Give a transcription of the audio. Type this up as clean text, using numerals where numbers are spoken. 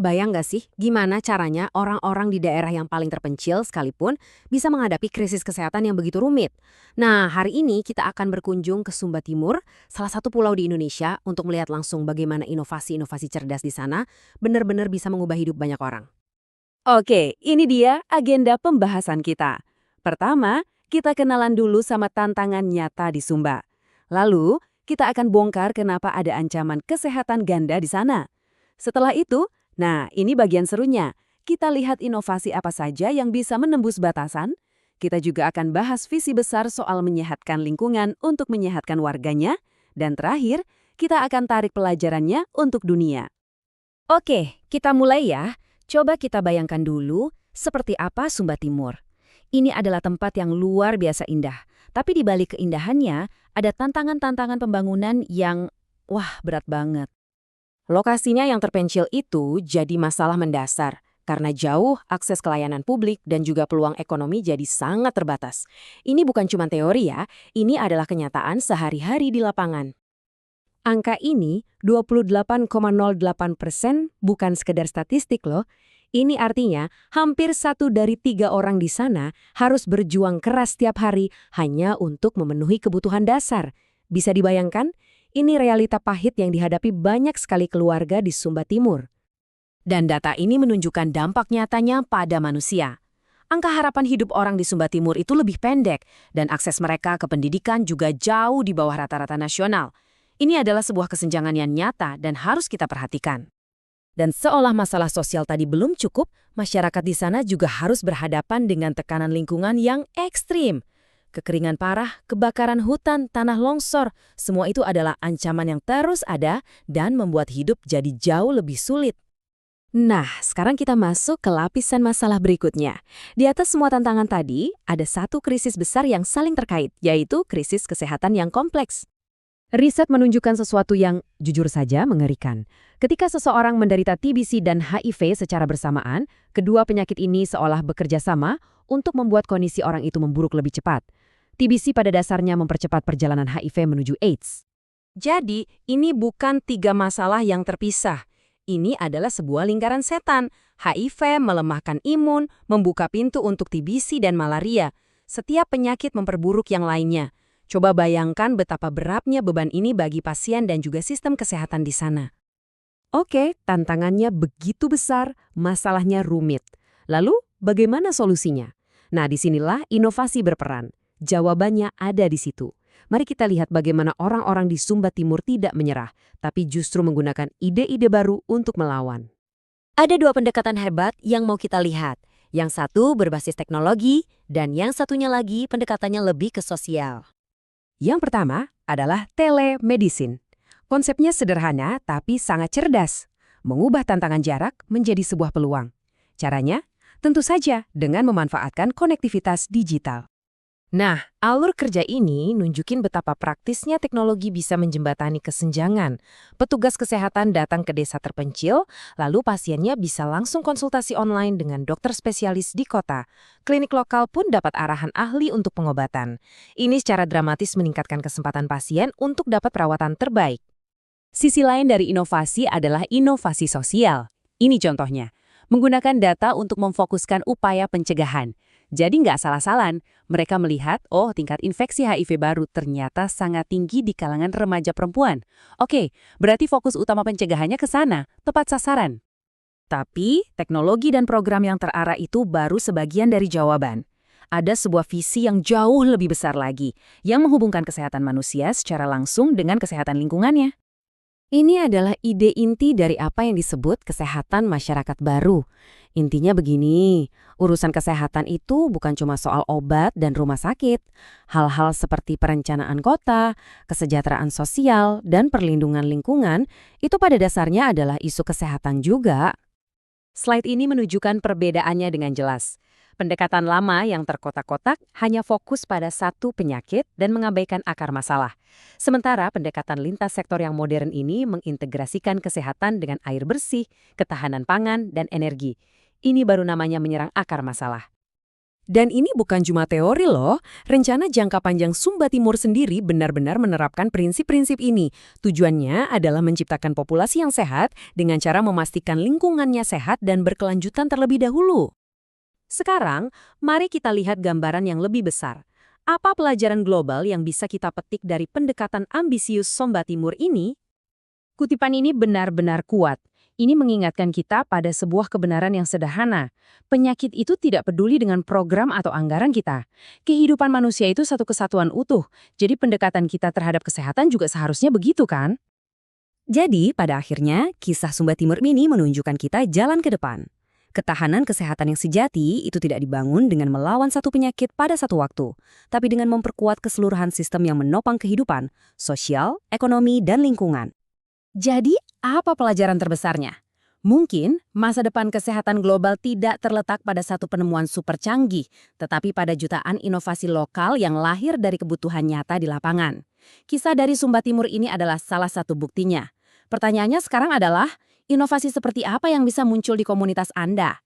Bayang nggak sih gimana caranya orang-orang di daerah yang paling terpencil sekalipun bisa menghadapi krisis kesehatan yang begitu rumit? Nah, hari ini kita akan berkunjung ke Sumba Timur, salah satu pulau di Indonesia, untuk melihat langsung bagaimana inovasi-inovasi cerdas di sana benar-benar bisa mengubah hidup banyak orang. Oke, ini dia agenda pembahasan kita. Pertama, kita kenalan dulu sama tantangan nyata di Sumba. Lalu, kita akan bongkar kenapa ada ancaman kesehatan ganda di sana. Setelah itu, nah ini bagian serunya. Kita lihat inovasi apa saja yang bisa menembus batasan. Kita juga akan bahas visi besar soal menyehatkan lingkungan untuk menyehatkan warganya. Dan terakhir, kita akan tarik pelajarannya untuk dunia. Oke, kita mulai ya. Coba kita bayangkan dulu seperti apa Sumba Timur. Ini adalah tempat yang luar biasa indah. Tapi di balik keindahannya, ada tantangan-tantangan pembangunan yang, wah, berat banget. Lokasinya yang terpencil itu jadi masalah mendasar. Karena jauh, akses ke layanan publik dan juga peluang ekonomi jadi sangat terbatas. Ini bukan cuma teori ya, ini adalah kenyataan sehari-hari di lapangan. Angka ini 28,08% bukan sekedar statistik loh. Ini artinya hampir 1 dari 3 orang di sana harus berjuang keras setiap hari hanya untuk memenuhi kebutuhan dasar. Bisa dibayangkan? Ini realita pahit yang dihadapi banyak sekali keluarga di Sumba Timur. Dan data ini menunjukkan dampak nyatanya pada manusia. Angka harapan hidup orang di Sumba Timur itu lebih pendek, dan akses mereka ke pendidikan juga jauh di bawah rata-rata nasional. Ini adalah sebuah kesenjangan yang nyata dan harus kita perhatikan. Dan seolah masalah sosial tadi belum cukup, masyarakat di sana juga harus berhadapan dengan tekanan lingkungan yang ekstrim. Kekeringan parah, kebakaran hutan, tanah longsor, semua itu adalah ancaman yang terus ada dan membuat hidup jadi jauh lebih sulit. Nah, sekarang kita masuk ke lapisan masalah berikutnya. Di atas semua tantangan tadi, ada satu krisis besar yang saling terkait, yaitu krisis kesehatan yang kompleks. Riset menunjukkan sesuatu yang, jujur saja, mengerikan. Ketika seseorang menderita TBC dan HIV secara bersamaan, kedua penyakit ini seolah bekerja sama untuk membuat kondisi orang itu memburuk lebih cepat. TBC pada dasarnya mempercepat perjalanan HIV menuju AIDS. Jadi, ini bukan 3 masalah yang terpisah. Ini adalah sebuah lingkaran setan. HIV melemahkan imun, membuka pintu untuk TBC dan malaria. Setiap penyakit memperburuk yang lainnya. Coba bayangkan betapa beratnya beban ini bagi pasien dan juga sistem kesehatan di sana. Oke, tantangannya begitu besar, masalahnya rumit. Lalu, bagaimana solusinya? Nah, disinilah inovasi berperan. Jawabannya ada di situ. Mari kita lihat bagaimana orang-orang di Sumba Timur tidak menyerah, tapi justru menggunakan ide-ide baru untuk melawan. Ada 2 pendekatan hebat yang mau kita lihat. Yang satu berbasis teknologi, dan yang satunya lagi pendekatannya lebih ke sosial. Yang pertama adalah telemedicine. Konsepnya sederhana tapi sangat cerdas. Mengubah tantangan jarak menjadi sebuah peluang. Caranya? Tentu saja dengan memanfaatkan konektivitas digital. Nah, alur kerja ini nunjukin betapa praktisnya teknologi bisa menjembatani kesenjangan. Petugas kesehatan datang ke desa terpencil, lalu pasiennya bisa langsung konsultasi online dengan dokter spesialis di kota. Klinik lokal pun dapat arahan ahli untuk pengobatan. Ini secara dramatis meningkatkan kesempatan pasien untuk dapat perawatan terbaik. Sisi lain dari inovasi adalah inovasi sosial. Ini contohnya, menggunakan data untuk memfokuskan upaya pencegahan. Jadi nggak salah-salan, mereka melihat, oh tingkat infeksi HIV baru ternyata sangat tinggi di kalangan remaja perempuan. Oke, berarti fokus utama pencegahannya ke sana, tepat sasaran. Tapi, teknologi dan program yang terarah itu baru sebagian dari jawaban. Ada sebuah visi yang jauh lebih besar lagi, yang menghubungkan kesehatan manusia secara langsung dengan kesehatan lingkungannya. Ini adalah ide inti dari apa yang disebut kesehatan masyarakat baru. Intinya begini, urusan kesehatan itu bukan cuma soal obat dan rumah sakit. Hal-hal seperti perencanaan kota, kesejahteraan sosial, dan perlindungan lingkungan itu pada dasarnya adalah isu kesehatan juga. Slide ini menunjukkan perbedaannya dengan jelas. Pendekatan lama yang terkotak-kotak hanya fokus pada satu penyakit dan mengabaikan akar masalah. Sementara pendekatan lintas sektor yang modern ini mengintegrasikan kesehatan dengan air bersih, ketahanan pangan, dan energi. Ini baru namanya menyerang akar masalah. Dan ini bukan cuma teori loh, rencana jangka panjang Sumba Timur sendiri benar-benar menerapkan prinsip-prinsip ini. Tujuannya adalah menciptakan populasi yang sehat dengan cara memastikan lingkungannya sehat dan berkelanjutan terlebih dahulu. Sekarang, mari kita lihat gambaran yang lebih besar. Apa pelajaran global yang bisa kita petik dari pendekatan ambisius Sumba Timur ini? Kutipan ini benar-benar kuat. Ini mengingatkan kita pada sebuah kebenaran yang sederhana. Penyakit itu tidak peduli dengan program atau anggaran kita. Kehidupan manusia itu satu kesatuan utuh. Jadi pendekatan kita terhadap kesehatan juga seharusnya begitu kan? Jadi, pada akhirnya, kisah Sumba Timur ini menunjukkan kita jalan ke depan. Ketahanan kesehatan yang sejati itu tidak dibangun dengan melawan satu penyakit pada satu waktu, tapi dengan memperkuat keseluruhan sistem yang menopang kehidupan, sosial, ekonomi, dan lingkungan. Jadi, apa pelajaran terbesarnya? Mungkin masa depan kesehatan global tidak terletak pada satu penemuan super canggih, tetapi pada jutaan inovasi lokal yang lahir dari kebutuhan nyata di lapangan. Kisah dari Sumba Timur ini adalah salah satu buktinya. Pertanyaannya sekarang adalah, inovasi seperti apa yang bisa muncul di komunitas Anda?